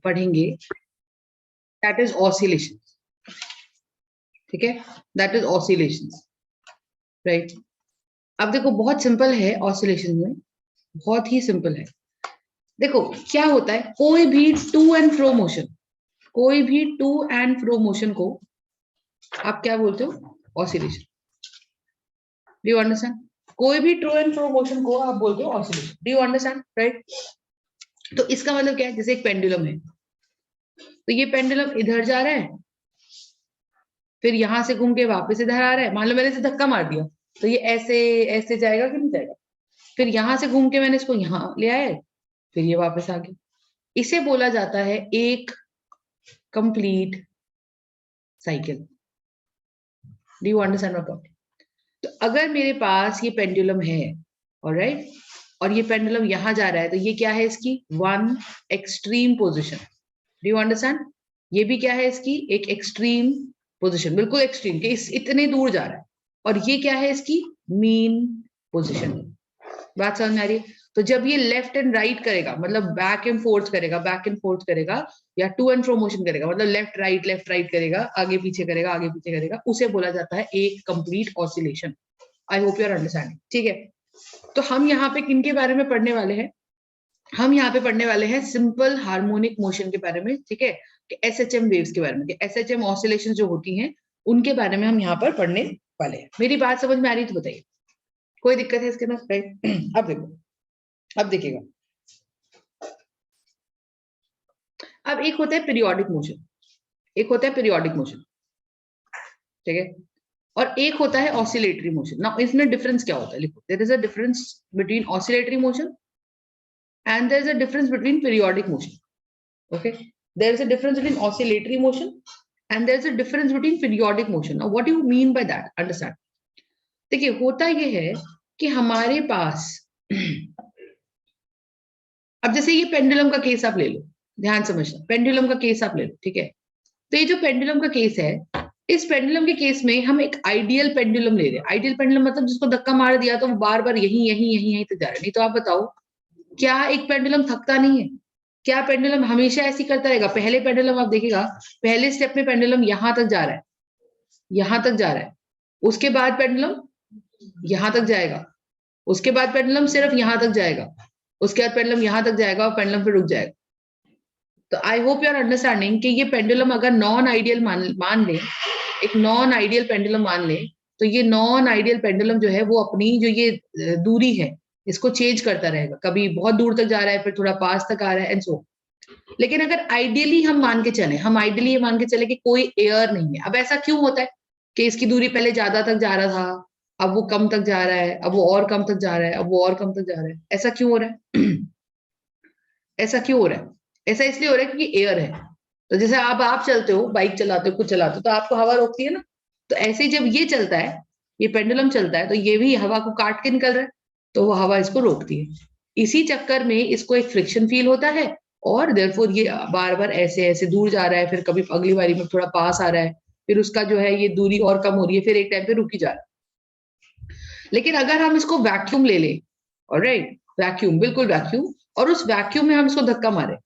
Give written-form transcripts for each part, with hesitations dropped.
पढ़ेंगे that is oscillation, ठीक है, दैट इज ऑसिलेशन, राइट। अब देखो बहुत सिंपल है ऑसिलेशन में, बहुत ही सिंपल है। देखो क्या होता है, कोई भी टू एंड फ्रो मोशन, कोई भी टू एंड फ्रो मोशन को आप क्या बोलते हो, ऑसिलेशन। Do you understand? कोई भी टू एंड फ्रो मोशन को आप बोलते हो oscillation. Do you understand, right? तो इसका मतलब क्या है, जैसे एक पेंडुलम है, तो ये पेंडुलम इधर जा रहा है, फिर यहां से घूम के वापस इधर आ रहा है। मान लो मैंने इसे धक्का मार दिया, तो ये ऐसे ऐसे जाएगा कि नहीं जाएगा? फिर यहां से घूम के मैंने इसको यहां ले आया, फिर ये वापस आ गया। इसे बोला जाता है एक complete cycle. Do you understand my point? तो अगर मेरे पास ये पेंडुलम है, ऑलराइट, और ये पेंडुलम यहां जा रहा है, तो ये क्या है, इसकी one extreme position. Do you understand? ये भी क्या है, इसकी एक एक्सट्रीम पोजिशन, बिल्कुल एक्सट्रीम, कि इस इतने दूर जा रहा है। और ये क्या है, इसकी मीन पोजिशन। बात समझ में आ रही है? तो जब ये लेफ्ट एंड राइट करेगा, मतलब बैक एंड फोर्थ करेगा, बैक एंड फोर्थ करेगा, या टू एंड फ्रो मोशन करेगा, मतलब लेफ्ट राइट करेगा, आगे पीछे करेगा, आगे पीछे करेगा, उसे बोला जाता है एक complete oscillation. I hope you are understanding, ठीक है? तो हम यहाँ पे किन के बारे में पढ़ने वाले हैं? हम यहाँ पे पढ़ने वाले हैं सिंपल हार्मोनिक मोशन के बारे में, ठीक है, कि एसएचएम वेव्स के बारे में, कि एसएचएम ऑसिलेशन जो होती हैं उनके बारे में हम यहाँ पर पढ़ने वाले हैं। मेरी बात समझ में आ रही है तो बताइए, कोई दिक्कत है इसके अंदर, राइट? अब देखो, अब देखिएगा, अब एक होता है पीरियोडिक मोशन, एक होता है पीरियोडिक मोशन, ठीक है, और एक होता है ऑसिलेटरी मोशन। ना इसमें डिफरेंस क्या होता है, लिखो, there is a difference between oscillatory motion and there is a difference between periodic motion. Okay, there is a difference between oscillatory motion and there is a difference between periodic motion. Now what do you mean by that? Understand? देखिए होता ये है कि हमारे पास अब जैसे ये pendulum का केस आप ले लो, ध्यान समझना, पेंडुलम का केस आप ले लो, ठीक है? तो ये जो पेंडुलम का केस है, इस पेंडुलम के केस में हम एक आइडियल पेंडुलम ले रहे हैं। आइडियल पेंडुलम मतलब जिसको धक्का मार दिया तो वो बार बार यहीं यहीं यहीं यहीं तक जा रहा है। नहीं तो आप बताओ, क्या एक पेंडुलम थकता नहीं है? क्या पेंडुलम हमेशा ऐसी करता रहेगा? पहले पेंडुलम आप देखिएगा, पहले स्टेप में पेंडुलम यहां तक जा रहा है, यहां तक जा रहा है, उसके बाद पेंडुलम यहां तक जाएगा, उसके बाद पेंडुलम सिर्फ यहां तक जाएगा, उसके बाद पेंडुलम यहां तक जाएगा और पेंडुलम फिर रुक जाएगा। तो I hope you are understanding कि ये पेंडुलम अगर नॉन आइडियल मान ले, एक नॉन आइडियल पेंडुलम मान ले, तो ये नॉन आइडियल पेंडुलम जो है वो अपनी जो ये दूरी है इसको चेंज करता रहेगा, कभी बहुत दूर तक जा रहा है, फिर थोड़ा पास तक आ रहा है, एंड सो। लेकिन अगर आइडियली हम मान के चले, हम आइडियली ये मान के चले कि कोई एयर नहीं है। अब ऐसा क्यों होता है कि इसकी दूरी पहले ज्यादा तक जा रहा था, अब वो कम तक जा रहा है, अब वो और कम तक जा रहा है, अब वो और कम तक जा रहा है? ऐसा क्यों हो रहा है? ऐसा क्यों हो रहा है? ऐसा इसलिए हो रहा है क्योंकि एयर है। तो जैसे आप चलते हो, बाइक चलाते हो, कुछ चलाते हो, तो आपको हवा रोकती है ना। तो ऐसे ही जब ये चलता है, ये पेंडुलम चलता है, तो ये भी हवा को काट के निकल रहा है, तो वो हवा इसको रोकती है। इसी चक्कर में इसको एक फ्रिक्शन फील होता है, और देयरफॉर ये बार बार ऐसे ऐसे दूर जा रहा है, फिर कभी अगली बारी में थोड़ा पास आ रहा है, फिर उसका जो है ये दूरी और कम हो रही है, फिर एक टाइम पे रुक ही जा रहा है। लेकिन अगर हम इसको वैक्यूम ले लें, ऑलराइट, वैक्यूम, बिल्कुल वैक्यूम, और उस वैक्यूम में हम इसको धक्का मारे,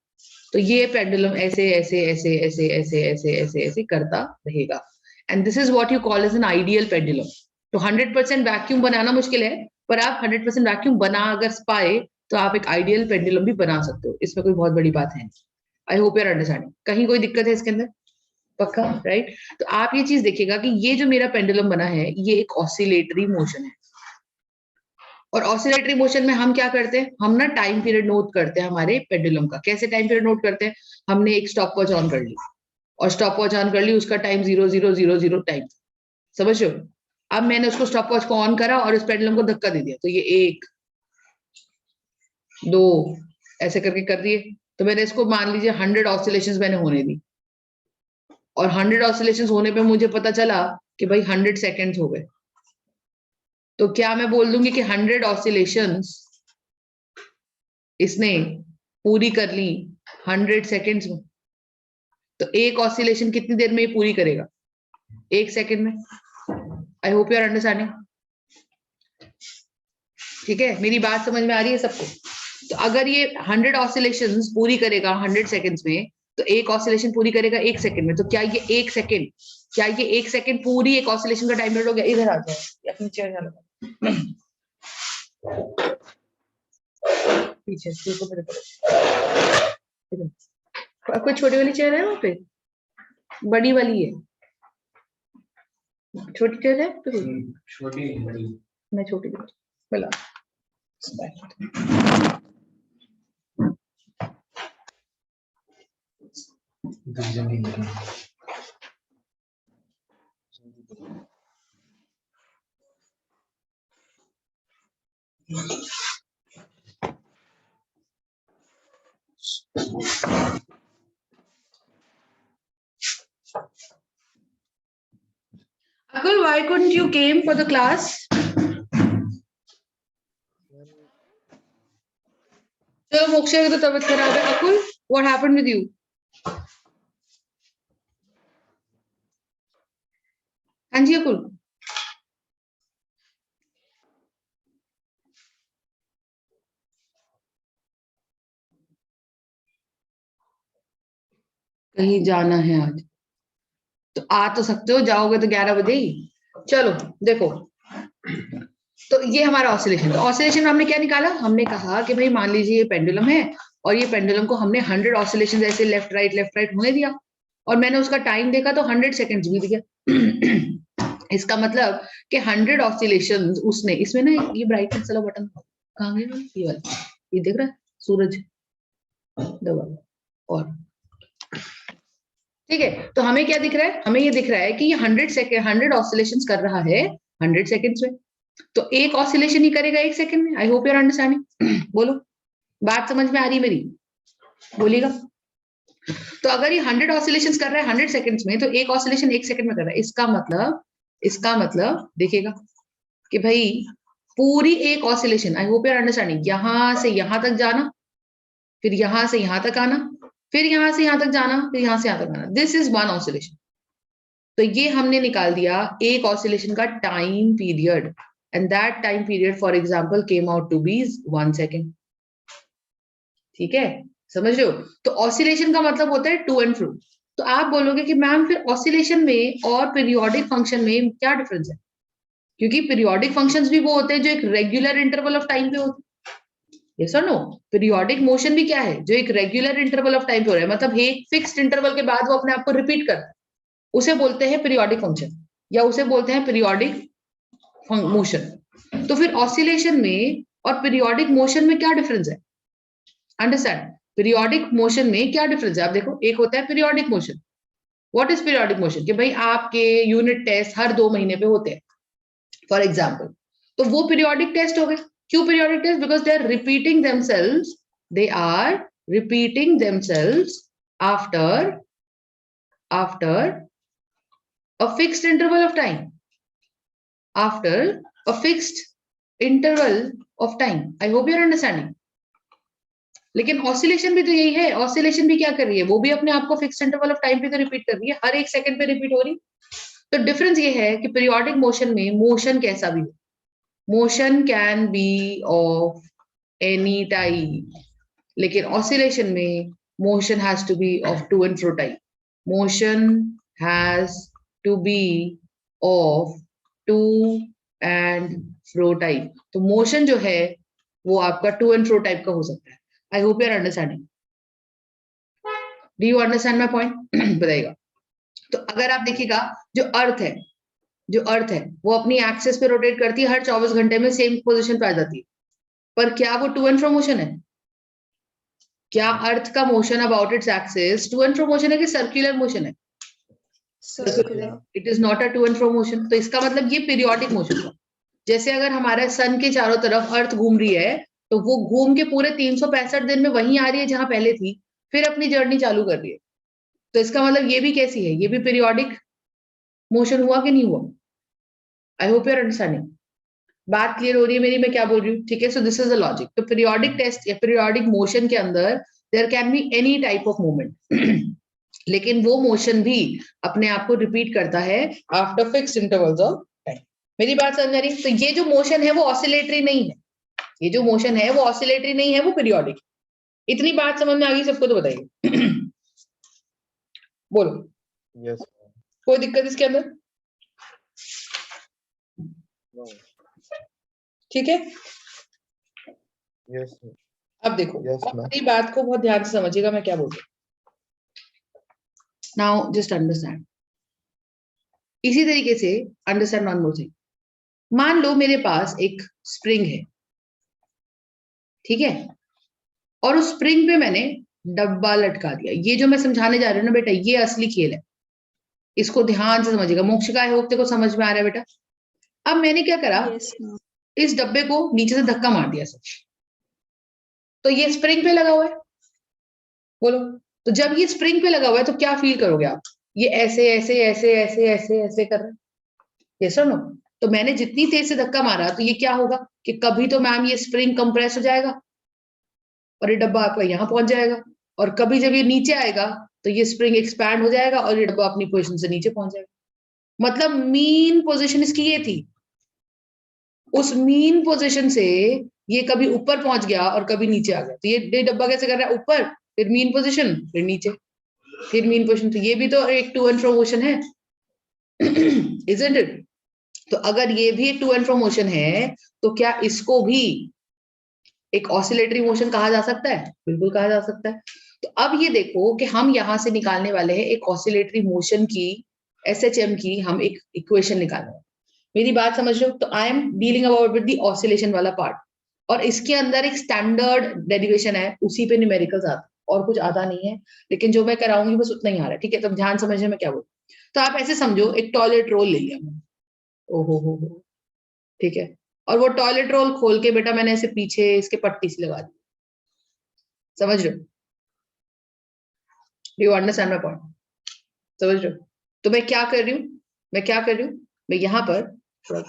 तो ये पेंडुलम ऐसे ऐसे ऐसे ऐसे ऐसे ऐसे ऐसे ऐसे करता रहेगा। And this is what you call as an ideal pendulum. तो 100% वैक्यूम बनाना मुश्किल है, पर आप 100% वैक्यूम बना अगर पाए, तो आप एक आइडियल पेंडुलम भी बना सकते हो। इसमें कोई बहुत बड़ी बात है। I hope you are understanding. कहीं कोई दिक्कत है इसके अंदर? पक्का, राइट? तो आप ये चीज देखिएगा कि ये जो मेरा पेंडुलम बना है, ये एक ऑसिलेटरी मोशन है। और ऑसिलेटरी मोशन में हम क्या करते हैं, हम ना टाइम पीरियड नोट करते हैं हमारे पेंडुलम का। कैसे टाइम पीरियड नोट करते हैं? हमने एक स्टॉप वॉच ऑन कर ली, और स्टॉप वॉच ऑन कर ली, उसका टाइम 0000 टाइम, समझ रहे हो? अब मैंने उसको स्टॉप वॉच को ऑन करा और इस पेंडुलम को धक्का दे दिया, तो ये 1 2 ऐसे करके कर दिए। तो मैंने इसको मान लीजिए 100 ऑसिलेशंस मैंने होने दी, और 100 ऑसिलेशंस होने पे मुझे पता चला कि भाई 100 सेकेंड्स हो गए। तो क्या मैं बोल दूंगी कि 100 ऑसिलेशंस इसने पूरी कर ली 100 सेकेंड्स में? तो एक ऑसिलेशन कितनी देर में पूरी करेगा? 1 सेकेंड में। I hope you are understanding. ठीक है, मेरी बात समझ में आ रही है सबको? तो अगर ये 100 ऑसिलेशंस पूरी करेगा 100 सेकेंड्स में, तो एक ऑसिलेशन पूरी करेगा 1 सेकंड में, तो क्या ये 1 सेकंड, क्या ये 1 सेकंड पूरी एक ऑसिलेशन का टाइम पीरियड हो गया? इधर आ जाओ या नीचे आ जाओ, पीछे देखो मेरे तरफ, कोई छोटी वाली चेयर है वहां पे? बड़ी वाली है, छोटी चेयर है तो छोटी, मैं छोटी बोला Akul, why couldn't you came for the class? चलो मोक्षा की तो तबीयत खराब है। अकुल, what happened with you? हाँ जी अकुल, कहीं जाना है आज तो आ तो सकते हो, जाओगे तो 11 बजे ही। चलो देखो, तो ये हमारा ऑसिलेशन, तो ऑसिलेशन में हमने क्या निकाला? हमने कहा कि भाई मान लीजिए ये पेंडुलम है और ये पेंडुलम को हमने 100 ऑसिलेशन ऐसे लेफ्ट राइट होने दिया और मैंने उसका टाइम देखा तो 100 सेकेंड्स भी दिया। इसका मतलब कि 100 ऑसिलेशन उसने, इसमें ना ये ब्राइटनेस वाला बटन कहाँ गया? ये वाला, ये देख रहा है सूरज दबा, और ठीक है, तो हमें क्या दिख रहा है? हमें ये दिख रहा है कि ये 100 ऑसिलेशंस कर रहा है 100 सेकेंड्स में, तो एक ऑसिलेशन ही करेगा 1 सेकंड में। I hope you are understanding. बोलो, बात समझ में आ रही मेरी? बोलिएगा। तो अगर ये 100 ऑसिलेशंस कर रहा है 100 सेकंड्स में, तो एक ऑसिलेशन 1 सेकंड में कर रहा है। इसका मतलब देखिएगा कि भाई पूरी एक oscillation, I hope you are understanding, यहां से यहां तक जाना, फिर यहां से यहां तक आना, फिर यहां से यहां तक जाना, फिर यहां से यहां तक आना, दिस इज वन ऑसिलेशन। तो ये हमने निकाल दिया एक ऑसिलेशन का time period, and that time period for example came out to be 1 second। ठीक है, समझ रहे हो? तो ऑसिलेशन का मतलब होता है टू एंड फ्रो। तो आप बोलोगे कि मैम फिर ऑसिलेशन में और पीरियोडिक फंक्शन में क्या डिफरेंस है? क्योंकि पीरियोडिक फंक्शंस भी वो होते हैं जो एक रेगुलर इंटरवल ऑफ टाइम पे होते हैं। यस और नो? पीरियोडिक मोशन भी क्या है? जो एक रेगुलर इंटरवल ऑफ टाइम पे हो रहा है, मतलब एक फिक्स्ड इंटरवल के बाद वो अपने आप को रिपीट करता है, उसे बोलते हैं पीरियोडिक फंक्शन, या उसे बोलते हैं पीरियोडिक मोशन। तो फिर ऑसिलेशन में और पीरियोडिक मोशन में क्या डिफरेंस है? अंडरस्टैंड? पीरियोडिक मोशन में क्या डिफरेंस है? आप देखो, एक होता है periodic motion. What is periodic motion? कि भाई आपके यूनिट टेस्ट हर 2 महीने पे होते हैं फॉर एग्जाम्पल, तो वो पीरियोडिक टेस्ट हो गए। क्यों periodic test? Because they are repeating themselves, they are repeating themselves after a fixed interval of time, after a fixed interval of time। I hope you are understanding। लेकिन oscillation भी तो यही है, oscillation भी क्या कर रही है? वो भी अपने आप को फिक्स्ड इंटरवल ऑफ टाइम पे तो रिपीट कर रही है, हर 1 सेकंड पे रिपीट हो रही। तो डिफरेंस ये है कि पीरियोडिक मोशन में मोशन कैसा भी हो, motion can be of any type, लेकिन ऑसिलेशन में motion has to be of to and fro type. Motion has to be of to and fro type. तो मोशन जो है वो आपका टू एंड फ्रो टाइप का हो सकता है। I hope you are understanding. Do you understand my point? बताइएगा। तो अगर आप देखिएगा, जो अर्थ है वो अपनी एक्सिस पे रोटेट करती है, हर 24 घंटे में सेम पोजीशन पे आ जाती है, पर क्या वो टू एंड फ्रो मोशन है? क्या अर्थ का motion about its axis to and fro motion है कि सर्कुलर मोशन है? It is not a to and fro motion. तो इसका मतलब ये पीरियोडिक मोशन है। जैसे अगर हमारे सन के चारों तरफ अर्थ घूम रही है, तो वो घूम के पूरे 365 दिन में वहीं आ रही है जहां पहले थी, फिर अपनी जर्नी चालू कर रही है। तो इसका मतलब ये भी कैसी है? ये भी पीरियोडिक मोशन हुआ कि नहीं हुआ? I hope you are understanding. बात क्लियर हो रही है मेरी? मैं क्या बोल रही हूँ? ठीक है, so this is the logic. तो पीरियोडिक टेस्ट या पीरियोडिक मोशन के अंदर there can be any type of movement, लेकिन वो मोशन भी अपने आप को रिपीट करता है after fixed intervals of time. मेरी बात समझ आ रही? तो ये जो मोशन है वो ऑसिलेटरी नहीं है, ये जो मोशन है वो ऑसिलेटरी नहीं है, वो पीरियोडिक। इतनी बात समझ में आ गई सबको? तो बताइए। बोलो। यस कोई दिक्कत इसके अंदर? ठीक है, यस अब देखो, Yes, अब ma'am. मेरी बात को बहुत ध्यान से समझिएगा मैं क्या बोल रही हूँ। नाउ जस्ट अंडरस्टैंड, इसी तरीके से अंडरस्टैंड वन मोर थिंग। मान लो मेरे पास एक स्प्रिंग है, ठीक है, और उस स्प्रिंग पे मैंने डब्बा लटका दिया। ये जो मैं समझाने जा रही हूँ ना बेटा, ये असली खेल है, इसको ध्यान से समझिएगा। मोक्षिका, आई होप तेरे को समझ में आ रहा है बेटा। अब मैंने क्या करा, Yes, ma'am. इस डब्बे को नीचे से धक्का मार दिया सब, तो ये स्प्रिंग पे लगा हुआ है। बोलो, तो जब ये स्प्रिंग पे लगा हुआ है तो क्या फील करोगे आप? ये ऐसे ऐसे ऐसे ऐसे ऐसे ऐसे कर रहा है, यस और नो? तो मैंने जितनी तेज से धक्का मारा तो ये क्या होगा कि कभी तो मैम ये स्प्रिंग कंप्रेस हो जाएगा और ये डब्बा आपका यहाँ पहुंच जाएगा, और कभी जब ये नीचे आएगा तो ये स्प्रिंग एक्सपैंड हो जाएगा और ये डब्बा अपनी पोजीशन से नीचे पहुंच जाएगा। मतलब मीन पोजीशन इसकी ये थी, उस मीन पोजीशन से ये कभी ऊपर पहुंच गया और कभी नीचे आ गया। तो ये डब्बा कैसे कर रहा है, ऊपर फिर मीन पोजीशन फिर नीचे फिर मीन पोजीशन। तो ये भी तो एक टू एंड फ्रो मोशन है, इजंट इट? तो अगर ये भी एक टू एंड फ्रो मोशन है तो क्या इसको भी एक ऑसिलेटरी मोशन कहा जा सकता है? बिल्कुल कहा जा सकता है। तो अब ये देखो कि हम यहां से निकालने वाले हैं एक ऑसिलेटरी मोशन की, एसएचएम की हम एक इक्वेशन निकालने वाले। मेरी बात समझ रहे हो? तो I am dealing about with the oscillation वाला पार्ट, और इसके अंदर एक स्टैंडर्ड डेरिवेशन है, उसी पे न्यूमेरिकल्स आता, और कुछ आता नहीं है, लेकिन जो मैं कराऊंगी बस उतना ही आ रहा है, ठीक है? तो ध्यान समझने में क्या बोल। तो आप ऐसे समझो, एक टॉयलेट रोल ले लिया मैंने, ओहो हो, ठीक है, और वो टॉयलेट रोल खोल के बेटा मैंने ऐसे पीछे इसके पट्टी से लगा दी। समझ रहे हो? Do you understand my point? समझ रहे हो? तो मैं क्या कर रही हूँ, मैं क्या कर रही हूँ, मैं यहाँ पर थोड़ा,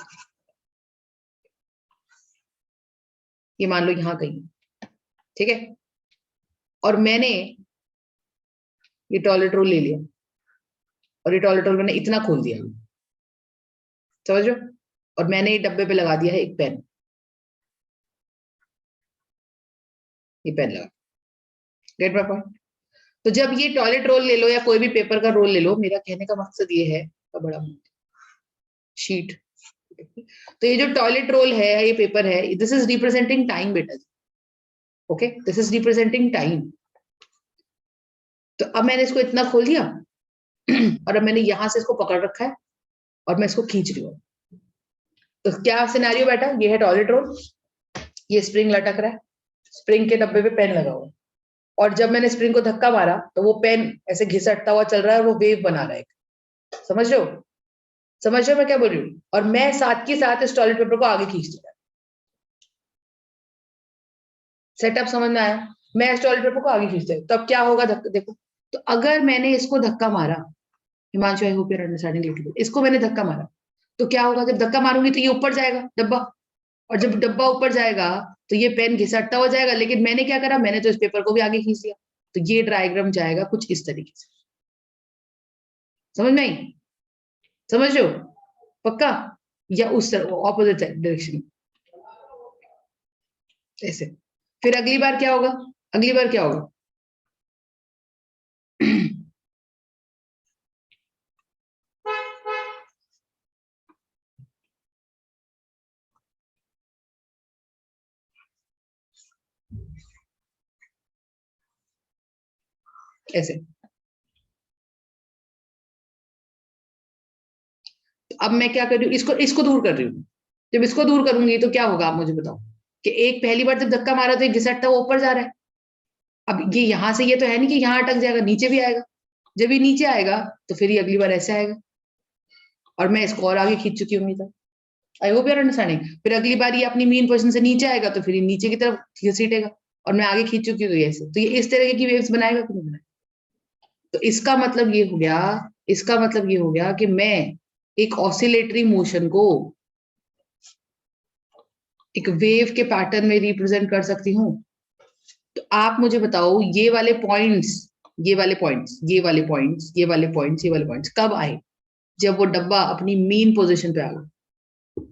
ये मान लो यहाँ कहीं, ठीक है, और मैंने ये टॉयलेट रोल ले लिया, और ये टॉयलेट रोल मैंने इतना खोल दिया, समझ रहे हो? और मैंने ये डब्बे पे लगा दिया है एक पेन, ये पेन लगा, गेट माय पॉइंट? तो जब ये टॉयलेट रोल ले लो या कोई भी पेपर का रोल ले लो, मेरा कहने का मकसद ये है, बड़ा शीट, तो ये जो टॉयलेट रोल है, ये पेपर है, दिस इज रिप्रेजेंटिंग टाइम बेटा, okay, this is representing time. तो अब मैंने इसको इतना खोल दिया और अब मैंने यहां से इसको पकड़ रखा है और मैं इसको खींच रही हूँ। तो क्या सिनेरियो बेटा, ये है टॉयलेट रोल, ये स्प्रिंग लटक रहा है, स्प्रिंग के डब्बे पे पेन लगा हुआ है, और जब मैंने स्प्रिंग को धक्का मारा तो वो पेन ऐसे घिसटता हुआ चल रहा है और वो वेव बना रहा है, समझ रहे हो? समझ रहे हो मैं क्या बोल रही हूँ? और मैं साथ के साथ इस टॉयलेट पेपर को आगे खींच दिया। सेटअप समझ में आया? मैं इस टॉयलेट पेपर को आगे खींचते हैं, तब क्या होगा, देखो, तो अगर मैंने इसको धक्का मारा, Himanshu I hope you are understanding little, इसको मैंने धक्का मारा तो क्या होगा, जब धक्का मारूंगी तो ये ऊपर जाएगा डब्बा, और जब डब्बा ऊपर जाएगा तो ये पेन घिसटता हो जाएगा, लेकिन मैंने क्या करा, मैंने तो इस पेपर को भी आगे खींच दिया। तो ये डायग्राम जाएगा कुछ इस तरीके से, समझ में आई? समझ रहे हो पक्का? या उस तरह ऑपोजिट डायरेक्शन ऐसे। फिर अगली बार क्या होगा, अगली बार क्या होगा ऐसे। तो अब मैं क्या कर रही हूँ, इसको दूर कर रही हूँ। जब इसको दूर करूंगी तो क्या होगा, आप मुझे बताओ, कि एक पहली बार जब धक्का मारा तो एक घिसटता वो ऊपर जा रहा है, अब ये यहां से, ये तो है नहीं कि यहाँ अटक जाएगा, नीचे भी आएगा, जब ये नीचे आएगा तो फिर ये अगली बार ऐसे आएगा, और मैं इसको और आगे खींच चुकी हूँ तब। I hope you are understanding? फिर अगली बार ये अपनी मेन पोजीशन से नीचे आएगा तो फिर ये नीचे की तरफ घसीटेगा, और मैं आगे खींच चुकी हूँ ऐसे, तो ये इस तरह की वेव्स बनाएगा कि नहीं बनाएगा? तो इसका मतलब ये हो गया, इसका मतलब ये हो गया कि मैं एक ऑसिलेटरी मोशन को एक वेव के पैटर्न में रिप्रेजेंट कर सकती हूँ। तो आप मुझे बताओ, ये वाले पॉइंट्स, ये वाले पॉइंट्स, ये वाले पॉइंट्स, ये वाले पॉइंट्स, ये वाले पॉइंट्स कब आए? जब वो डब्बा अपनी मेन पोजीशन पे आ गया,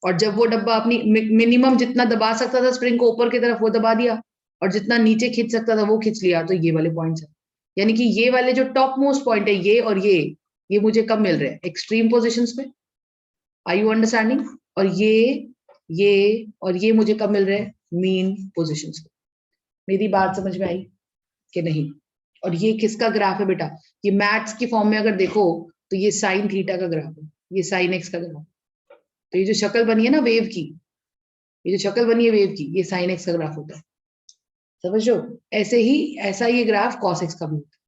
और जब वो डब्बा अपनी मिनिमम जितना दबा सकता था स्प्रिंग को ऊपर की तरफ वो दबा दिया, और जितना नीचे खींच सकता था वो खींच लिया, तो ये वाले पॉइंट्स है। यानी कि ये वाले जो टॉप मोस्ट पॉइंट है ये और ये मुझे कब मिल रहे हैं? एक्सट्रीम पोजिशंस में। Are you understanding? और ये और ये मुझे कब मिल रहे हैं? मीन पोजिशंस में। मेरी बात समझ में आई कि नहीं? और ये किसका ग्राफ है बेटा? ये मैथ्स की फॉर्म में अगर देखो तो ये साइन थीटा का ग्राफ है, ये साइन एक्स का ग्राफ। तो ये जो शक्ल बनी है ना वेव की, ये जो शक्ल बनी है वेव की, ये साइन एक्स का ग्राफ होता है। समझो? ऐसा ये ग्राफ कॉस एक्स का भी होता है।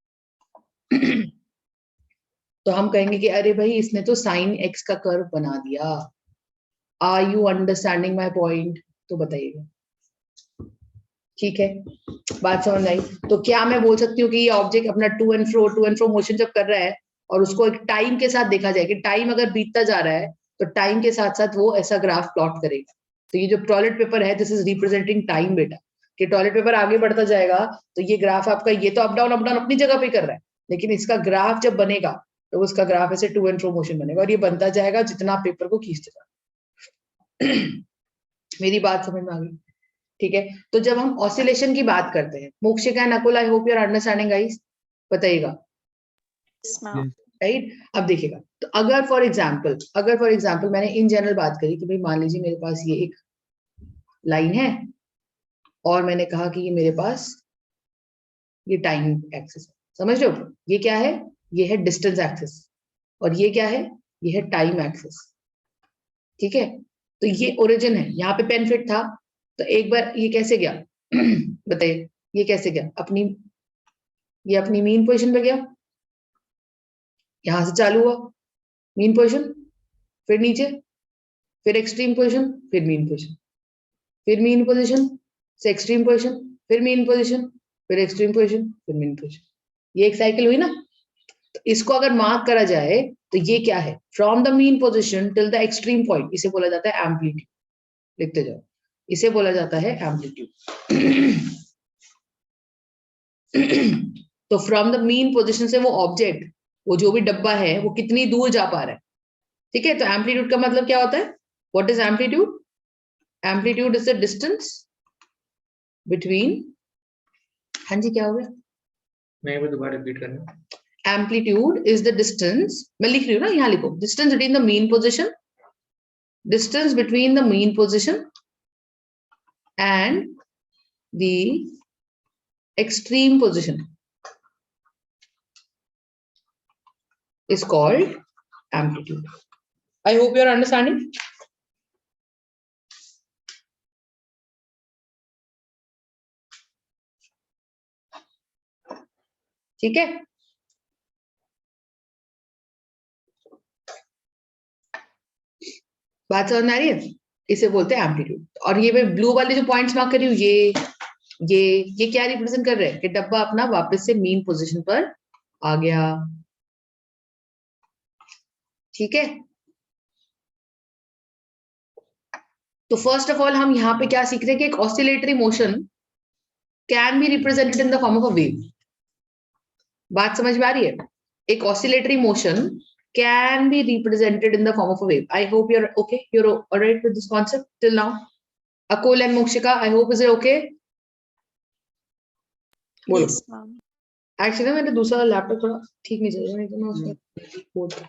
तो हम कहेंगे कि अरे भाई इसने तो साइन एक्स का कर्व बना दिया। Are you understanding my point? तो बताइएगा। ठीक है, बात समझ आई? तो क्या मैं बोल सकती हूँ कि ये ऑब्जेक्ट अपना टू एंड फ्रो मोशन जब कर रहा है और उसको एक टाइम के साथ देखा जाए कि टाइम अगर बीतता जा रहा है तो टाइम के साथ साथ वो ऐसा ग्राफ प्लॉट करेगा। तो ये जो टॉयलेट पेपर है, दिस इज रिप्रेजेंटिंग टाइम बेटा, कि टॉयलेट पेपर आगे बढ़ता जाएगा तो ये ग्राफ आपका, ये तो अप डाउन अपनी जगह पे कर रहा है, लेकिन इसका ग्राफ जब बनेगा तो उसका ग्राफ ऐसे टू एंड फ्रो मोशन बनेगा और ये बनता जाएगा जितना आप पेपर को खींचते जाओ। मेरी बात समझ में आ गई? ठीक है, तो जब हम ऑसिलेशन की बात करते हैं, Mokshika Nakul, I hope you are understanding guys, बताइएगा। राइट? अब देखिएगा, तो अगर फॉर एग्जांपल मैंने इन जनरल बात करी कि भाई मान लीजिए मेरे पास ये एक लाइन है और मैंने कहा कि ये मेरे पास ये टाइम एक्सिस है। समझ लो, ये क्या है? ये है डिस्टेंस एक्सिस और ये क्या है? ये है टाइम एक्सिस। ठीक है, तो ये ओरिजिन है, यहाँ पे पेन फिट था, तो एक बार ये कैसे गया? बताइए, ये कैसे गया? ये अपनी मीन पोजीशन पे गया, यहां से चालू हुआ मीन पोजीशन, फिर नीचे, फिर एक्सट्रीम पोजीशन, फिर मीन पोजीशन, फिर मीन पोजीशन से एक्सट्रीम पोजीशन, फिर मीन पोजीशन, फिर एक्सट्रीम पोजीशन, फिर मीन पोजीशन। ये एक साइकिल हुई ना? तो इसको अगर मार्क करा जाए तो ये क्या है? From the mean position till the extreme point, इसे बोला जाता है एम्पलीट्यूड। लिखते जाओ, इसे बोला जाता है एम्पलीट्यूड। तो फ्रॉम द मीन पोजीशन से वो ऑब्जेक्ट, वो जो भी डब्बा है, वो कितनी दूर जा पा रहा है। ठीक है, तो एम्पलीट्यूड का मतलब क्या होता है? What is amplitude? Amplitude is the distance between, हाँ जी क्या हो गया? मैं वो दोबारा रिपीट करना। एम्पलीट्यूड इज द डिस्टेंस, मैं लिख रही हूँ ना, यहाँ लिखो, distance between the mean position, distance between the mean position and the extreme position is called amplitude. I hope you are understanding. ठीक है, बात समझ में आ रही है? इसे बोलते हैं एम्पलीट्यूड। और ये मैं ब्लू वाले जो पॉइंट्स मार्क कर रही हूँ, ये क्या रिप्रेजेंट कर रहे हैं? कि डब्बा अपना वापस से मीन पोजीशन पर आ गया। ठीक है, तो फर्स्ट ऑफ ऑल हम यहाँ पे क्या सीख रहे हैं कि एक oscillatory motion can be represented in the form of a wave. बात समझ में आ रही है? एक oscillatory motion can be represented in the form of a wave. I hope you're okay. You're alright with this concept till now. Akul and Mokshika, I hope is it okay? बोलो। Yes, ma'am. Actually मेरा दूसरा laptop थोड़ा ठीक नहीं चल रहा है, तो मैं उसमें बोल रहा हूँ।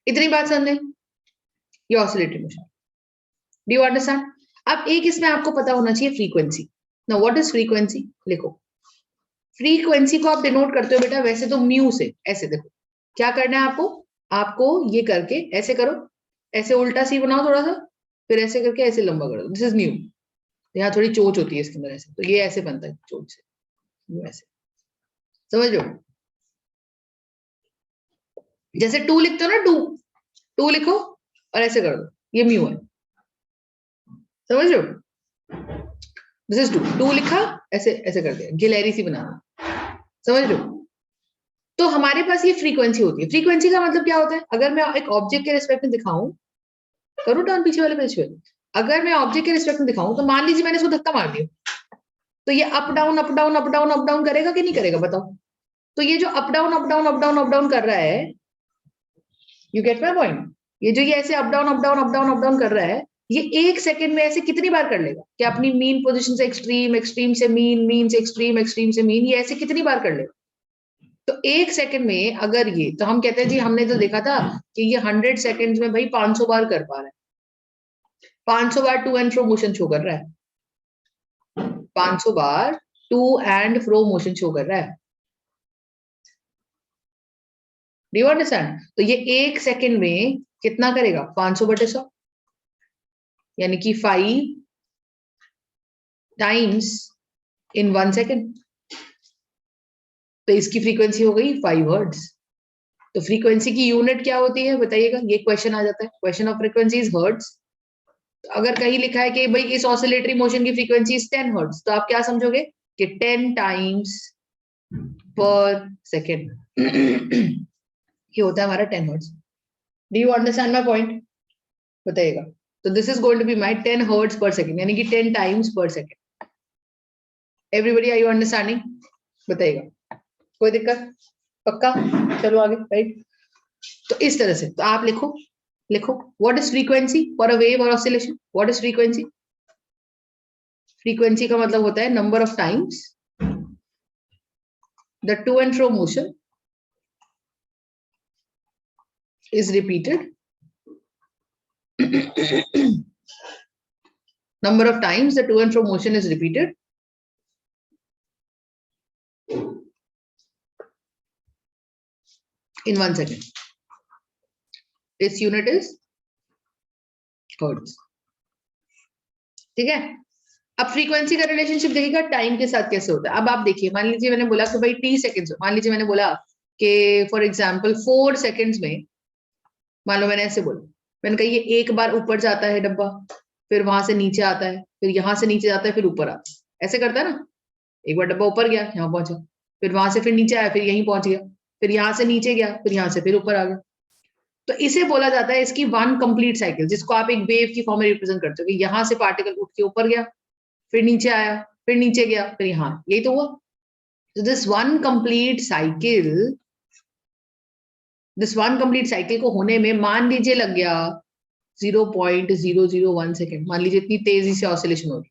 इतनी बात समझ लें, ये oscillatory motion. Do you understand? अब एक इसमें आपको पता होना चाहिए frequency. Now what is frequency? लिखो, फ्रीक्वेंसी को आप डिनोट करते हो बेटा वैसे तो म्यू से। ऐसे देखो, क्या करना है आपको ये करके ऐसे करो, ऐसे उल्टा सी बनाओ थोड़ा सा, फिर ऐसे करके ऐसे लंबा करो, दिस इज म्यू। यहाँ थोड़ी चोच होती है इसके अंदर ऐसे, तो ये ऐसे बनता है चोच से, ऐसे समझ लो। जैसे टू लिखते हो ना, टू लिखो और ऐसे कर दो, ये म्यू है, समझ लो। दिस इज टू लिखा, ऐसे ऐसे कर दिया, गिलहरी सी बना, समझ लो। तो हमारे पास ये फ्रीक्वेंसी होती है। फ्रीक्वेंसी का मतलब क्या होता है? अगर मैं एक ऑब्जेक्ट के रिस्पेक्ट में दिखाऊं, करूं टर्न पीछे वाले पेज पे, अगर मैं ऑब्जेक्ट के रिस्पेक्ट में दिखाऊं तो मान लीजिए मैंने इसको धक्का मार दिया, तो ये up down up down up down up down करेगा कि नहीं करेगा? बताओ। तो ये जो up down up down up down up down कर रहा है, यू गेट माय पॉइंट? ये जो ये ऐसे up down up down up down up down कर रहा है, ये एक सेकंड में ऐसे कितनी बार कर लेगा? कि अपनी मीन पोजीशन से एक्सट्रीम, एक्सट्रीम से मीन, मीन से एक्सट्रीम, एक्सट्रीम से मीन, ये ऐसे कितनी बार कर लेगा? तो 1 सेकंड में अगर ये, तो हम कहते हैं जी हमने तो देखा था कि ये 100 सेकंड्स में भाई 500 बार कर पा रहा है, 500 बार to and fro motion show कर रहा है, 500 बार to and fro motion show कर रहा है। Do you understand? तो ये 1 सेकंड में कितना करेगा? 500/100, यानी कि 5 टाइम्स इन 1 सेकंड। तो इसकी फ्रीक्वेंसी हो गई 5 हर्ट्ज। तो फ्रीक्वेंसी की यूनिट क्या होती है बताइएगा? ये क्वेश्चन आ जाता है, question of frequency is hertz. तो अगर कहीं लिखा है कि भाई इस ऑसिलेटरी मोशन की फ्रीक्वेंसी इज 10 हर्ट्ज, तो आप क्या समझोगे कि 10 टाइम्स पर सेकेंड ये होता है हमारा 10 hertz. Do you understand my point? बताइएगा। तो this is going to be my 10 hertz per second, यानी कि 10 times per second. Everybody are you understanding? बताइएगा, कोई दिक्कत? पक्का? चलो आगे, राइट। तो इस तरह से तो आप लिखो, what is frequency for a wave और oscillation? What is frequency? Frequency का मतलब होता है number of times the to and fro motion is repeated number of times the to and fro motion is repeated in 1 second. Its unit is hertz. ठीक है? अब frequency का relationship देखिएगा time के साथ कैसे होता है। अब आप देखिए, मान लीजिए मैंने बोला कि भाई टी सेकेंड्स, मान लीजिए मैंने बोला कि फॉर एग्जांपल 4 सेकेंड्स में, मान लो मैंने ऐसे बोला, मैंने कहा ये एक बार ऊपर जाता है डब्बा, फिर वहां से नीचे आता है, फिर यहां से नीचे जाता है, फिर ऊपर आता है, ऐसे करता है ना। एक बार डब्बा ऊपर गया, यहाँ पहुंचा, फिर वहां से फिर नीचे आया, फिर यहीं पहुंच गया, फिर यहाँ से नीचे गया, फिर यहाँ से फिर ऊपर आ गया। तो इसे बोला जाता है इसकी वन कंप्लीट साइकिल, जिसको आप एक वेव की फॉर्म में रिप्रेजेंट करते हो कि यहाँ से पार्टिकल उठ के ऊपर गया, फिर नीचे आया, फिर नीचे गया, फिर यहाँ, यही तो हुआ। तो दिस वन कंप्लीट साइकिल को होने में मान लीजिए लग गया 0.001 सेकेंड, मान लीजिए इतनी तेजी से ऑसिलेशन हो रही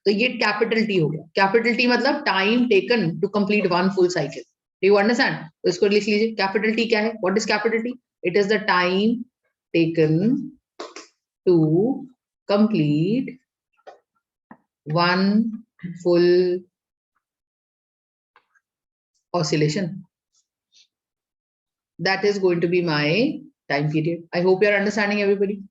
तो ये कैपिटल टी हो गया। कैपिटल टी मतलब time taken to complete one full cycle. Do you understand? तो इसको लिख लीजिए, कैपिटल टी क्या है? What is capital T? It is the time taken to complete one full oscillation. That is going to be my time period. I hope you are understanding, everybody.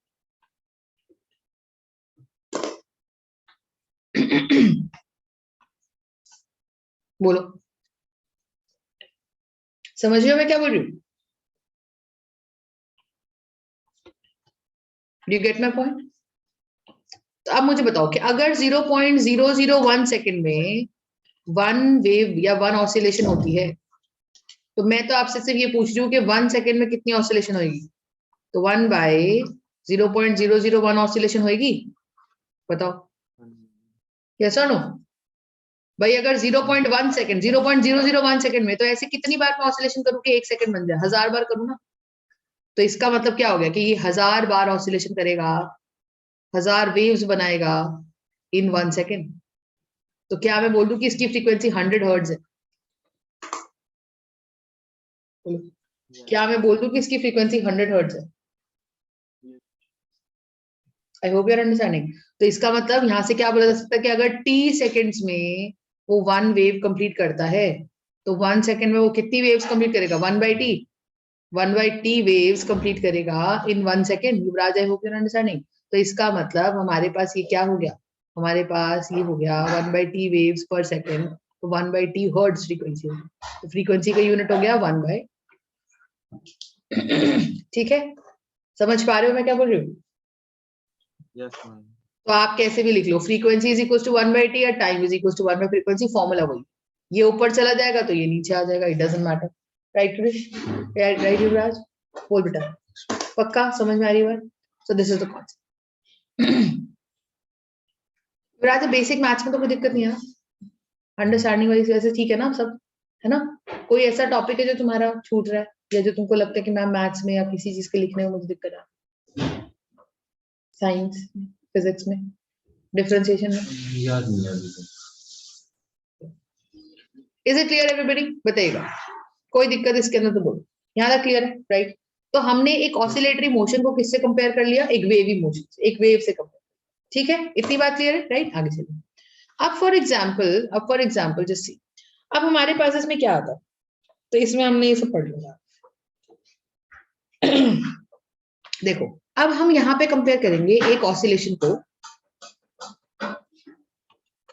बोलो, समझ रहे हो मैं क्या बोल रही हूँ? Do you get my point? तो अब मुझे बताओ कि अगर 0.001 सेकेंड में वन वेव या वन ऑसिलेशन होती है, तो मैं तो आपसे सिर्फ ये पूछ रही हूँ कि 1 सेकेंड में कितनी ऑसिलेशन होगी? तो 1/0.001 ऑसिलेशन होगी। बताओ, यस और नो? भाई अगर 0.1 सेकेंड, 0.001 सेकेंड में, तो ऐसे कितनी बार मैं ऑसिलेशन करूँ कि 1 सेकेंड बन जाए? 1000 बार करूँ ना। तो इसका मतलब क्या हो गया कि ये 1000 बार ऑसिलेशन करेगा, 1000 वेव्स बनाएगा इन 1 सेकेंड। तो क्या मैं बोल दूं कि इसकी फ्रीक्वेंसी 100 हर्ट्ज है? क्या मैं बोल दूं कि इसकी फ्रीक्वेंसी 100 हर्ट्ज है? I hope you are understanding. तो इसका मतलब यहां से क्या बोला जा सकता है कि अगर टी सेकेंड्स में वो वन वेव कंप्लीट करता है, तो 1 सेकेंड में वो कितनी वेव्स कंप्लीट करेगा? 1/t वेव्स कंप्लीट करेगा in 1 second. Yuvraj, I hope you are understanding. तो इसका मतलब हमारे पास ये क्या हो गया? हमारे पास ये हो गया 1/t वेव्स पर सेकेंड, तो 1/t हर्ट्ज फ्रीक्वेंसी हो गई। तो फ्रीक्वेंसी का यूनिट हो गया 1/। ठीक है, समझ पा रहे हो मैं क्या बोल रही हूँ? Yes, ma'am. तो आप कैसे भी लिख लो, frequency is equal to 1/t या टाइम इज इक्वल टू 1/फ्रीक्वेंसी, फॉर्मूला वही। ये ऊपर चला जाएगा तो ये नीचे आ जाएगा, it doesn't matter. Right Krish? Right Yuvraj? बोल बेटा, पक्का समझ में आ रही बात? So this is the concept. Yuvraj, basic maths में तो कोई दिक्कत नहीं है ना? अंडरस्टैंडिंग वाली वैसे ठीक है ना सब? है ना? कोई ऐसा टॉपिक है जो तुम्हारा छूट रहा है, या जो तुमको लगता है कि मैम मैथ्स में या किसी चीज के लिखने में मुझे दिक्कत आ? साइंस, फिजिक्स में, डिफरेंशिएशन में? याद नहीं आ रही। Is it clear everybody? बताइएगा, कोई दिक्कत इसके अंदर तो बोलो। यहाँ तक क्लियर है, राइट? तो हमने एक ऑसिलेटरी मोशन को किससे कंपेयर कर लिया? एक वेवी मोशन से, एक वेव से कंपेयर। ठीक है, इतनी बात क्लियर है, राइट? आगे चलिए। अब फॉर एग्जाम्पल जस्ट सी, अब हमारे पास इसमें क्या आता है, तो इसमें हमने ये सब पढ़ लिया। देखो, अब हम यहाँ पे कंपेयर करेंगे एक ऑसिलेशन को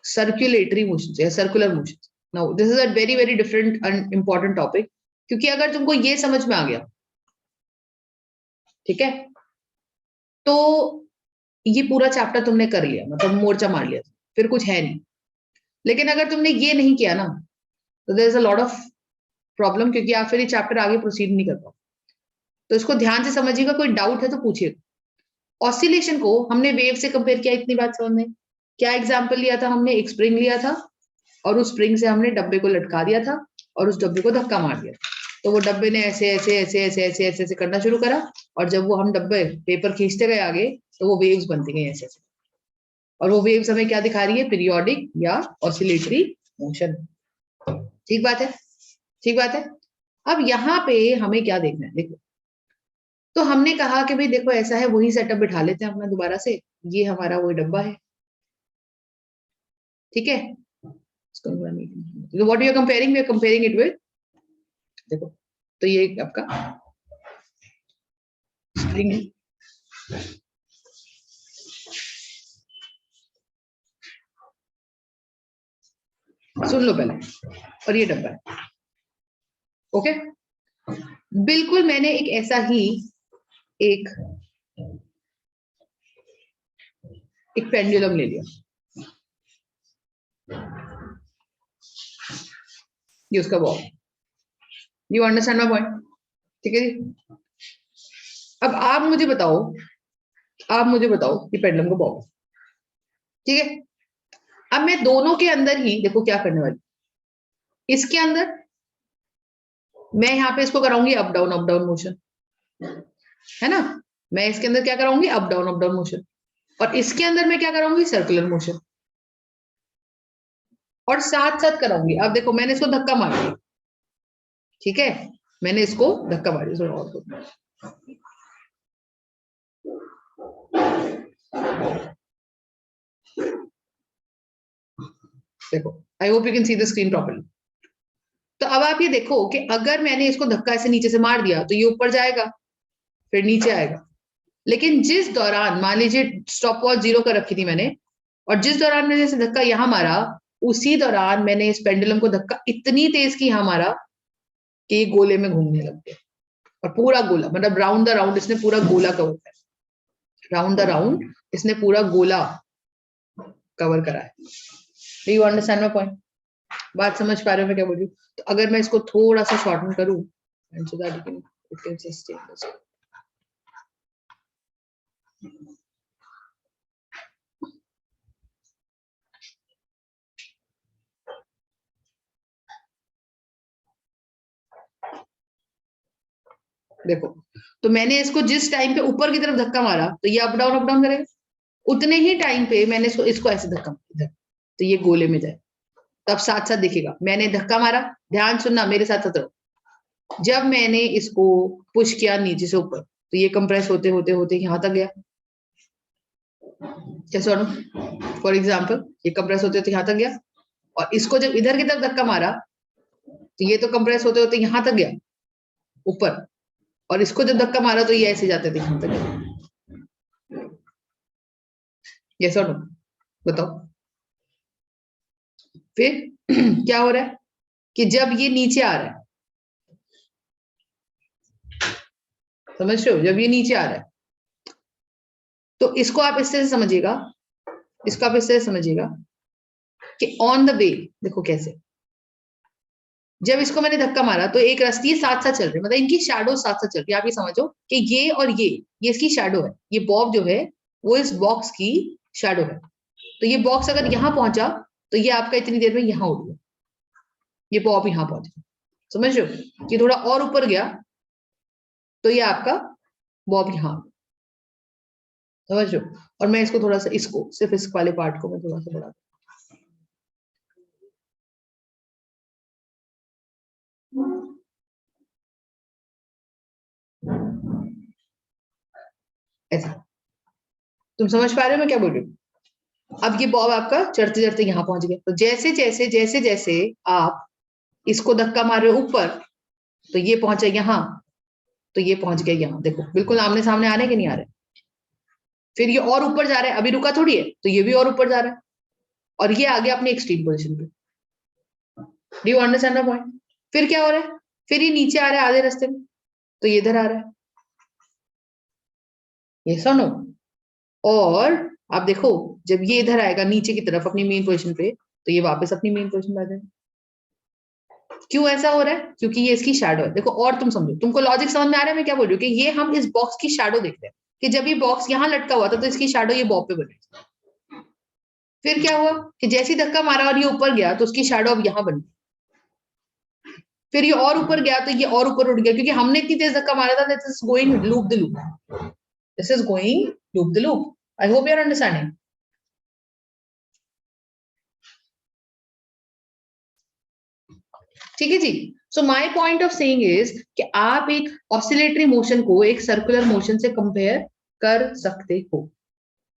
सर्कुलेटरी मोशन से, circular motion. Now this is a very very different and important topic, क्योंकि अगर तुमको ये समझ में आ गया, ठीक है, तो ये पूरा चैप्टर तुमने कर लिया, मतलब मोर्चा मार लिया, फिर कुछ है नहीं। लेकिन अगर तुमने ये नहीं किया ना, तो there is a lot of problem, क्योंकि आप फिर ये चैप्टर आगे प्रोसीड नहीं कर पाओ। तो इसको ध्यान से समझिएगा, कोई डाउट है तो पूछिएगा। ऑसिलेशन को हमने वेव से कंपेयर किया, इतनी बात समझ में। क्या एग्जाम्पल लिया था हमने? एक स्प्रिंग लिया था और उस स्प्रिंग से हमने डब्बे को लटका दिया था और उस डब्बे को धक्का मार दिया, तो वो डब्बे ने ऐसे ऐसे ऐसे ऐसे ऐसे ऐसे ऐसे करना शुरू करा, और जब वो हम डब्बे पेपर खींचते गए आगे, तो वो वेव्स बनती गई ऐसे ऐसे, और वो वेव्स हमें क्या दिखा रही है? पीरियोडिक या ऑसिलेटरी मोशन। ठीक बात है, ठीक बात है। अब यहाँ पे हमें क्या देखना है? देखो, तो हमने कहा कि भाई देखो ऐसा है, वही सेटअप बिठा लेते हैं अपना दोबारा से। ये हमारा वही डब्बा है, ठीक है। What you are comparing? We are comparing it with, देखो, तो ये आपका स्प्रिंग है, सुन लो पहले, और ये डब्बा है, ओके। बिल्कुल मैंने एक ऐसा ही एक पेंडुलम ले लिया, ये उसका ball. You understand my point? ठीक है जी। अब आप मुझे बताओ कि पेंडुलम का बॉल, ठीक है। अब मैं दोनों के अंदर ही देखो क्या करने वाली, इसके अंदर मैं यहाँ पे इसको कराऊंगी अप डाउन मोशन, है ना। मैं इसके अंदर क्या कराऊंगी? Up down motion. और इसके अंदर मैं क्या कराऊंगी? Circular motion. और साथ साथ कराऊंगी, अब देखो मैंने इसको धक्का मार दिया, ठीक है, मैंने इसको धक्का मार दिया, और देखो, आई hope you can see the screen properly. तो अब आप ये देखो कि अगर मैंने इसको धक्का ऐसे नीचे से मार दिया, तो ये ऊपर जाएगा, फिर नीचे आएगा। लेकिन जिस दौरान, मान लीजिए स्टॉप वॉच 0 कर रखी थी मैंने, और जिस दौरान मैंने इसे धक्का यहां मारा, उसी दौरान मैंने इस पेंडुलम को धक्का इतनी तेज की यहां मारा कि ये गोले में घूमने लग गया, और पूरा गोला, मतलब राउंड द राउंड इसने पूरा गोला कवर किया, राउंड द राउंड इसने पूरा गोला कवर करा है। You understand my point? बात समझ पा रहे हो मैं क्या बोल रही हूँ? तो अगर मैं इसको थोड़ा सा शॉर्टन करूं, so that it can sustain this. देखो, तो मैंने इसको जिस टाइम पे ऊपर की तरफ धक्का मारा, तो ये अप डाउन करेगा, उतने ही टाइम पे मैंने इसको ऐसे धक्का मारा, तो ये गोले में जाए। तो अब साथ साथ देखिएगा, मैंने धक्का मारा, ध्यान सुनना, मेरे साथ साथ रहो। जब मैंने इसको पुश किया नीचे से ऊपर, तो ये कंप्रेस होते होते होते यहां तक गया, कैसे? फॉर एग्जाम्पल, ये कंप्रेस होते होते यहां तक गया, और इसको जब इधर की तरफ धक्का मारा, तो ये तो कंप्रेस होते होते यहां तक गया ऊपर, और इसको जब धक्का मारा तो ये ऐसे जाते थे यहां तक। यस और नो? बताओ। फिर क्या हो रहा है कि जब ये नीचे आ रहा है, समझ रहे हो, जब ये नीचे आ रहा है, तो इसको आप इस तरह से समझिएगा, इसको आप इस तरह से समझिएगा कि ऑन द वे, देखो कैसे, जब इसको मैंने धक्का मारा तो एक रस्सी साथ साथ चल रही है, मतलब इनकी शैडो साथ साथ चल रही है। आप ये समझो कि ये और ये इसकी शैडो है, ये बॉब जो है वो इस बॉक्स की शैडो है। तो ये बॉक्स अगर यहां पहुंचा, तो ये आपका इतनी देर में यहां उड़ गया, ये बॉब यहां पहुंच गया, समझ रहे हो? ये थोड़ा और ऊपर गया, तो ये आपका बॉब यहां, समझ रहे हो? और मैं इसको थोड़ा सा, इसको सिर्फ इस वाले पार्ट को मैं थोड़ा सा बढ़ा ऐसा। तुम समझ पा रहे हो मैं क्या बोल रही हूँ? अब ये बॉब आपका चढ़ते चढ़ते यहाँ पहुंच गया, तो जैसे जैसे जैसे जैसे आप इसको धक्का मार रहे हो ऊपर, तो ये पहुंचा यहाँ, तो ये पहुंच गया यहाँ। देखो बिल्कुल आमने सामने आ रहे कि नहीं आ रहे? फिर ये और ऊपर जा रहा है, अभी रुका थोड़ी है, तो ये भी और ऊपर जा रहा है, और ये आ गया अपनी एक्सट्रीम पोजीशन पे। Do you understand my point? फिर क्या हो रहा है? फिर ये नीचे आ रहा है आधे रास्ते में, तो ये इधर आ रहा है, ये सुनो। और आप देखो जब ये इधर आएगा नीचे की तरफ अपनी मेन पोजीशन पे, तो ये वापस अपनी मेन पोजीशन पे आ जाएगा। क्यों ऐसा हो रहा है? क्योंकि ये इसकी शैडो है। देखो और तुम समझो, तुमको लॉजिक समझ में आ रहा है मैं क्या बोल रही हूँ? कि ये हम इस बॉक्स की शैडो देख रहे हैं, कि जब ये बॉक्स यहाँ लटका हुआ था तो इसकी शैडो ये बॉब पे बनी। फिर क्या हुआ कि जैसे ही धक्का मारा और ये ऊपर गया तो उसकी शैडो अब यहाँ बन गई। फिर ये और ऊपर गया तो ये और ऊपर उठ गया, क्योंकि हमने इतनी तेज धक्का मारा था। This is going loop the loop, this is going loop the loop. I hope you are understanding. ठीक है जी। So my point of saying is कि आप एक ऑसिलेटरी मोशन को एक सर्कुलर मोशन से कंपेयर कर सकते हो।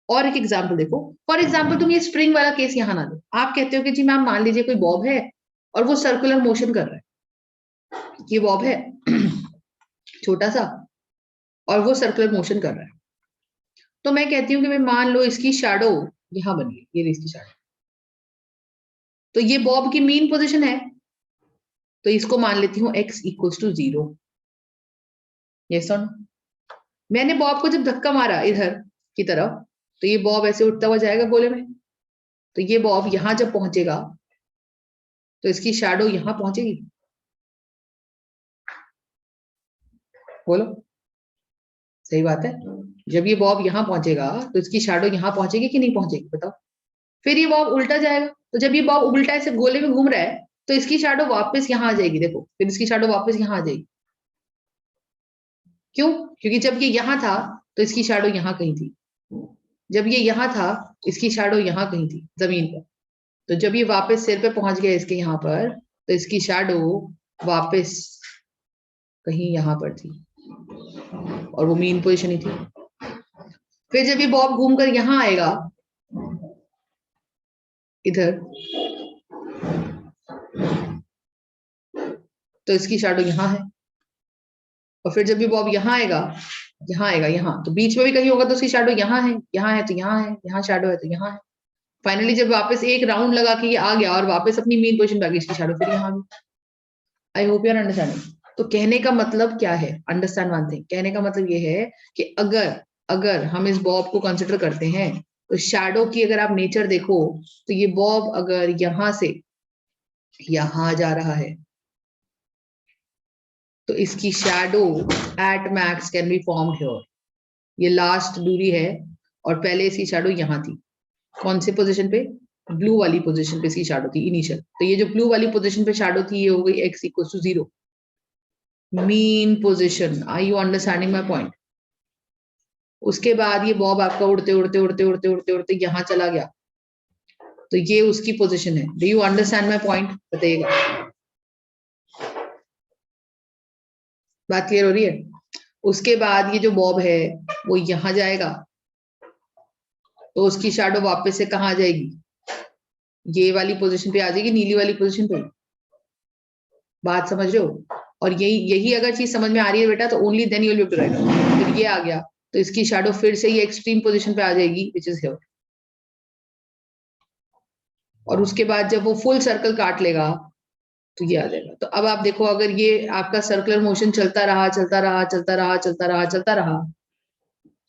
और एक एग्जांपल देखो, फॉर एग्जांपल तुम ये स्प्रिंग वाला केस यहां ना लो। आप कहते हो कि जी मैम मान लीजिए कोई बॉब है और वो सर्कुलर मोशन कर रहा है, ये बॉब है छोटा सा और वो सर्कुलर मोशन कर रहा है, तो मैं कहती हूँ कि भाई मान लो इसकी शैडो यहां बनी है, ये रही इसकी शैडो, तो ये बॉब की मीन पोजिशन है, तो इसको मान लेती हूँ x इक्वल्स टू 0। यस और नो? मैंने बॉब को जब धक्का मारा इधर की तरफ, तो ये बॉब ऐसे उठता हुआ जाएगा गोले में, तो ये बॉब यहां जब पहुंचेगा तो इसकी शैडो यहां पहुंचेगी। बोलो सही बात है। जब ये बॉब यहां पहुंचेगा तो इसकी शैडो यहां पहुंचेगी कि नहीं पहुंचेगी? बताओ। फिर ये बॉब उल्टा जाएगा, तो जब ये बॉब उल्टा ऐसे गोले में घूम रहा है तो इसकी शैडो वापस यहां आ जाएगी। देखो फिर इसकी शैडो वापस यहां आ जाएगी। क्यों? क्योंकि जब ये यहां था तो इसकी शैडो यहां कहीं थी, जब ये यहां था इसकी शैडो यहां कहीं थी जमीन पर, तो जब ये वापस सिर पे पहुंच गया इसके यहां पर, तो इसकी शैडो वापस कहीं यहां पर थी और वो मीन पोजीशन ही थी। फिर जब ये बॉब घूमकर यहां आएगा इधर, तो इसकी शैडो यहां है, और फिर जब ये बॉब यहां आएगा, यहाँ आएगा यहाँ, तो बीच में भी कहीं होगा तो उसकी शैडो यहाँ है, यहाँ है तो यहाँ है, यहाँ शैडो है तो यहाँ है। फाइनली जब वापस एक राउंड लगा के ये आ गया और वापस अपनी मेन पोजीशन पे आ गई, इसकी शैडो फिर यहाँ भी। I hope you are understanding. तो कहने का मतलब क्या है? Understand one thing. कहने का मतलब ये है कि अगर अगर हम इस बॉब को कंसिडर करते हैं तो शैडो की अगर आप नेचर देखो, तो ये बॉब अगर यहां से यहां जा रहा है तो इसकी shadow at max can be formed here. ये लास्ट दूरी है और पहले इसकी शैडो यहां थी। कौन से पोजीशन पे? ब्लू वाली पोजीशन पे इसकी शैडो थी इनिशियल। तो ये जो ब्लू वाली पोजीशन पे शैडो थी ये हो गई x equal to 0, mean position. Are you understanding my point? उसके बाद ये बॉब आपका उड़ते उड़ते उड़ते उड़ते उड़ते उड़ते यहां चला गया, तो ये उसकी पोजीशन है। Do you understand my point? बताइएगा। बात क्लियर हो रही है? उसके बाद ये जो बॉब है वो यहां जाएगा, तो उसकी शैडो वापस से कहां आ जाएगी? ये वाली पोजीशन पे आ जाएगी, नीली वाली पोजीशन पे। बात समझ रहे हो? और यही यही अगर चीज समझ में आ रही है बेटा, तो only then you will be able to write. फिर ये आ गया तो इसकी शैडो फिर से ये एक्सट्रीम पोजीशन पे आ जाएगी व्हिच इज हियर, और उसके बाद जब वो फुल सर्कल काट लेगा तो ये आ जाएगा। तो अब आप देखो, अगर ये आपका सर्कुलर मोशन चलता रहा चलता रहा चलता रहा चलता रहा चलता रहा,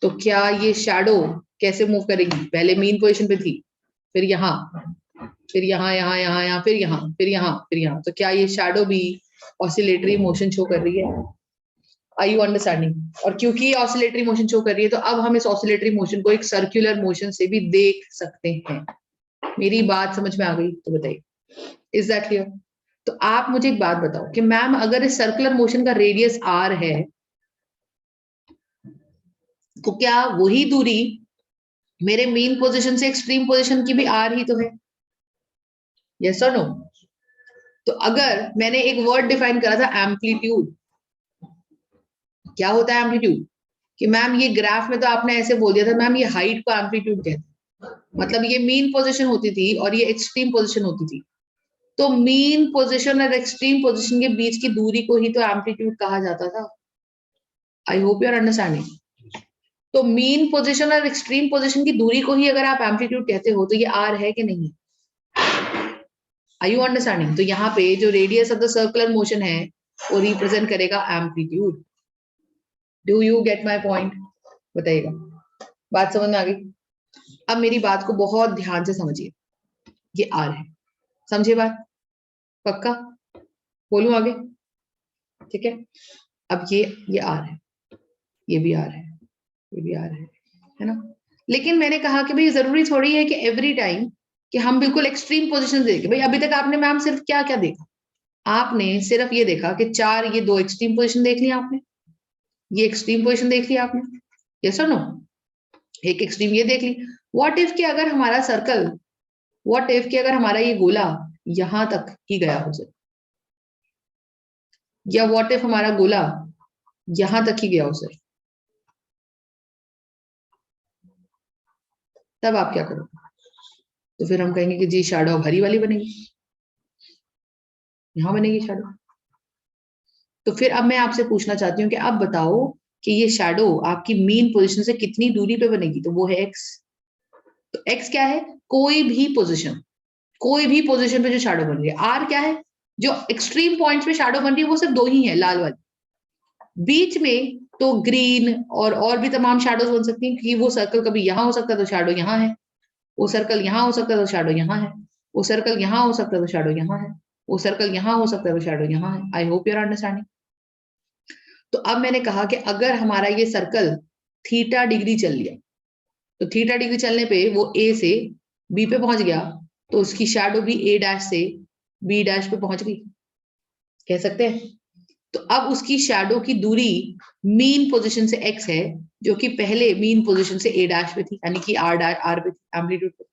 तो क्या ये शैडो कैसे मूव करेगी? पहले मीन पोजीशन पे थी, फिर यहाँ, फिर यहाँ यहाँ यहाँ यहाँ, फिर यहाँ, फिर यहाँ, फिर यहाँ। तो क्या ये शैडो भी ऑसिलेटरी मोशन शो कर रही है? Are you understanding? और क्योंकि ऑसिलेटरी मोशन शो कर रही है, तो अब हम इस ऑसिलेटरी मोशन को एक सर्कुलर मोशन से भी देख सकते हैं। मेरी बात समझ में आ गई तो बताइए, इज दैट क्लियर? तो आप मुझे एक बात बताओ कि मैम अगर इस सर्कुलर मोशन का रेडियस r है, तो क्या वही दूरी मेरे मेन पोजीशन से एक्सट्रीम पोजीशन की भी r ही तो है? यस और नो? तो अगर मैंने एक वर्ड डिफाइन करा था एम्पलीट्यूड, क्या होता है एम्पलीट्यूड? कि मैम ये ग्राफ में तो आपने ऐसे बोल दिया था मैम ये हाइट को एम्पलीट्यूड कहते हैं, मतलब ये मीन पोजीशन होती थी और ये एक्सट्रीम पोजीशन होती थी, तो मीन पोजीशन और एक्सट्रीम पोजीशन के बीच की दूरी को ही तो एम्पलीट्यूड कहा जाता था। I hope you are understanding. तो मीन पोजीशन और एक्सट्रीम पोजीशन की दूरी को ही अगर आप एम्पलीट्यूड कहते हो तो ये आर है कि नहीं? Are you understanding? तो यहाँ पे जो radius of the circular motion है वो रिप्रेजेंट करेगा amplitude. Do you get my point? बताइएगा, बात समझ में आ गई? अब मेरी बात को बहुत ध्यान से समझिए, ये आर है, समझे बात? पक्का? बोलूं आगे? ठीक है, अब ये आर है, ये भी आर है, ये भी आर है ना? लेकिन मैंने कहा कि भाई जरूरी थोड़ी है कि एवरी टाइम कि हम बिल्कुल एक्सट्रीम पोजीशन देखें। भाई अभी तक आपने मैम सिर्फ क्या क्या देखा? आपने सिर्फ ये देखा कि चार, ये दो एक्सट्रीम पोजीशन देख लिया आपने, ये एक्सट्रीम पोजीशन देख लिया आपने, यस और नो? एक एक्सट्रीम ये देख ली। व्हाट इफ कि अगर हमारा सर्कल, व्हाट इफ कि अगर हमारा ये गोला यहां तक ही गया हो सके, या व्हाट इफ हमारा गोला यहां तक ही गया हो सके, तब आप क्या करोगे? तो फिर हम कहेंगे कि जी शैडो अब हरी वाली बनेगी, यहां बनेगी शैडो। तो फिर अब मैं आपसे पूछना चाहती हूँ कि अब बताओ कि ये शैडो आपकी मीन पोजीशन से कितनी दूरी पे बनेगी? तो वो है एक्स। तो एक्स क्या है? कोई भी पोजीशन, कोई भी पोजीशन पे जो शैडो बन रही है। आर क्या है? जो एक्सट्रीम पॉइंट्स पे शैडो बन रही है वो सिर्फ दो ही है, लाल वाली। बीच में तो ग्रीन और भी तमाम शैडोज बन सकती हैं, क्योंकि वो सर्कल कभी यहाँ हो सकता है तो शैडो यहाँ है, वो सर्कल यहाँ हो सकता है तो शैडो यहाँ है, वो सर्कल यहाँ हो सकता है तो शैडो यहाँ है, वो सर्कल यहाँ हो सकता है तो शैडो यहाँ है। I hope you are understanding. तो अब मैंने कहा कि अगर हमारा ये सर्कल थीटा डिग्री चल लिया, तो थीटा डिग्री चलने पे वो ए से बी पे पहुंच गया, तो उसकी शैडो भी ए डैश से बी डैश पे पहुंच गई, कह सकते हैं। तो अब उसकी शैडो की दूरी मीन पोजीशन से एक्स है, जो कि पहले मीन पोजीशन से ए डैश पे थी, यानी कि आर पे थी, एम्पलीट्यूड पे।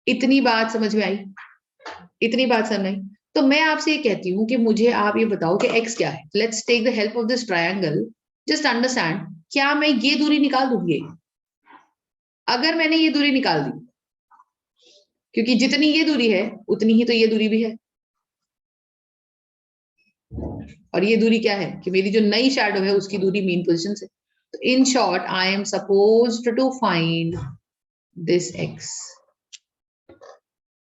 इतनी बात समझ में आई? इतनी बात समझ में आई? तो मैं आपसे ये कहती हूँ कि मुझे आप ये बताओ कि x क्या है। Let's take the help of this triangle, just understand. क्या मैं ये दूरी निकाल दूंगी? अगर मैंने ये दूरी निकाल दी, क्योंकि जितनी ये दूरी है उतनी ही तो ये दूरी भी है, और ये दूरी क्या है कि मेरी जो नई शैडो है उसकी दूरी मीन पोजीशन से। तो in short I am supposed to find this x।